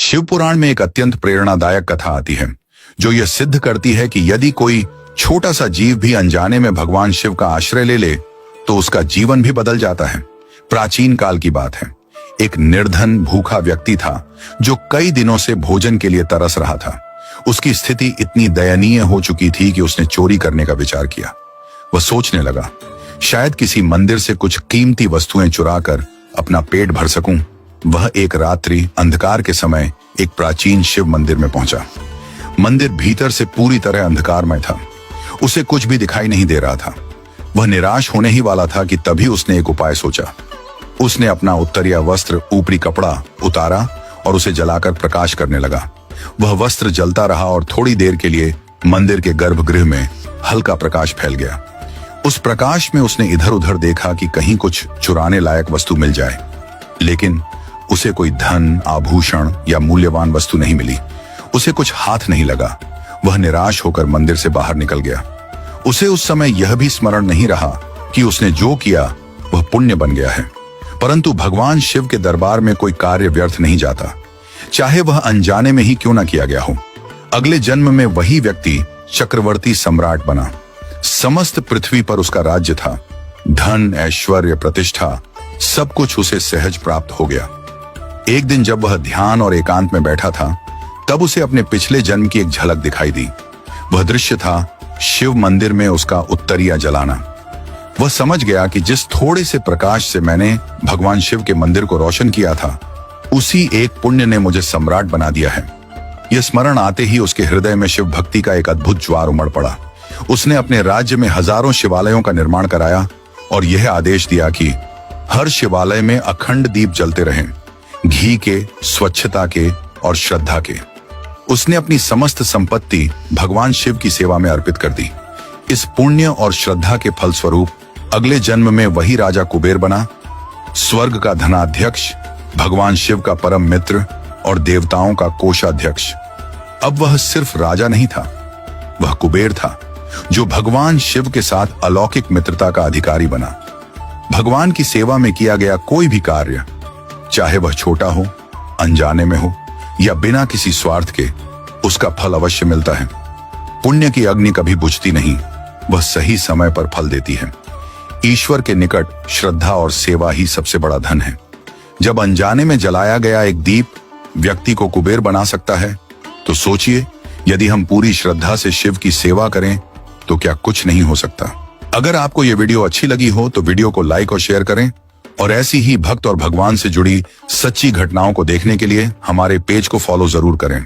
शिव पुराण में एक अत्यंत प्रेरणादायक कथा आती है जो यह सिद्ध करती है कि यदि कोई छोटा सा जीव भी अनजाने में भगवान शिव का आश्रय ले ले तो उसका जीवन भी बदल जाता है। प्राचीन काल की बात है। एक निर्धन भूखा व्यक्ति था जो कई दिनों से भोजन के लिए तरस रहा था। उसकी स्थिति इतनी दयनीय हो चुकी थी कि उसने चोरी करने का विचार किया। वह सोचने लगा, शायद किसी मंदिर से कुछ कीमती वस्तुएं चुराकर अपना पेट भर सकूं। वह एक रात्रि अंधकार के समय एक प्राचीन शिव मंदिर में पहुंचा। मंदिर भीतर से पूरी तरह अंधकारमय था। उसे कुछ भी दिखाई नहीं दे रहा था। वह निराश होने ही वाला था कि तभी उसने एक उपाय सोचा। उसने अपना उत्तरीय वस्त्र ऊपरी कपड़ा उतारा और उसे जलाकर प्रकाश करने लगा। वह वस्त्र जलता रहा और थोड़ी देर के लिए मंदिर के गर्भगृह में हल्का प्रकाश फैल गया। उस प्रकाश में उसने इधर उधर देखा कि कहीं कुछ चुराने लायक वस्तु मिल जाए, लेकिन उसे कोई धन, आभूषण या मूल्यवान वस्तु नहीं मिली। उसे कुछ हाथ नहीं लगा। वह निराश होकर मंदिर से बाहर निकल गया। उसे उस समय यह भी स्मरण नहीं रहा कि उसने जो किया वह पुण्य बन गया है। परंतु भगवान शिव के दरबार में कोई कार्य व्यर्थ नहीं जाता, चाहे वह अनजाने में ही क्यों न किया गया हो। अगले जन्म में वही व्यक्ति चक्रवर्ती सम्राट बना। समस्त पृथ्वी पर उसका राज्य था। धन, ऐश्वर्य, प्रतिष्ठा सब कुछ उसे सहज प्राप्त हो गया। एक दिन जब वह ध्यान और एकांत में बैठा था, तब उसे अपने पिछले जन्म की एक झलक दिखाई दी। वह दृश्य था शिव मंदिर में उसका उत्तरीय जलाना। वह समझ गया कि जिस थोड़े से प्रकाश से मैंने भगवान शिव के मंदिर को रोशन किया था, उसी एक पुण्य ने मुझे सम्राट बना दिया है। यह स्मरण आते ही उसके हृदय में शिव भक्ति का एक अद्भुत ज्वार उमड़ पड़ा। उसने अपने राज्य में हजारों शिवालयों का निर्माण कराया और यह आदेश दिया कि हर शिवालय में अखंड दीप जलते रहें, घी के, स्वच्छता के और श्रद्धा के। उसने अपनी समस्त संपत्ति भगवान शिव की सेवा में अर्पित कर दी। इस पुण्य और श्रद्धा के फलस्वरूप अगले जन्म में वही राजा कुबेर बना, स्वर्ग का धनाध्यक्ष, भगवान शिव का परम मित्र और देवताओं का कोषाध्यक्ष। अब वह सिर्फ राजा नहीं था, वह कुबेर था जो भगवान शिव के साथ अलौकिक मित्रता का अधिकारी बना। भगवान की सेवा में किया गया कोई भी कार्य, चाहे वह छोटा हो, अनजाने में हो या बिना किसी स्वार्थ के, उसका फल अवश्य मिलता है। पुण्य की अग्नि कभी बुझती नहीं, वह सही समय पर फल देती है। ईश्वर के निकट श्रद्धा और सेवा ही सबसे बड़ा धन है। जब अनजाने में जलाया गया एक दीप व्यक्ति को कुबेर बना सकता है, तो सोचिए यदि हम पूरी श्रद्धा से शिव की सेवा करें तो क्या कुछ नहीं हो सकता। अगर आपको यह वीडियो अच्छी लगी हो तो वीडियो को लाइक और शेयर करें और ऐसी ही भक्त और भगवान से जुड़ी सच्ची घटनाओं को देखने के लिए हमारे पेज को फॉलो जरूर करें।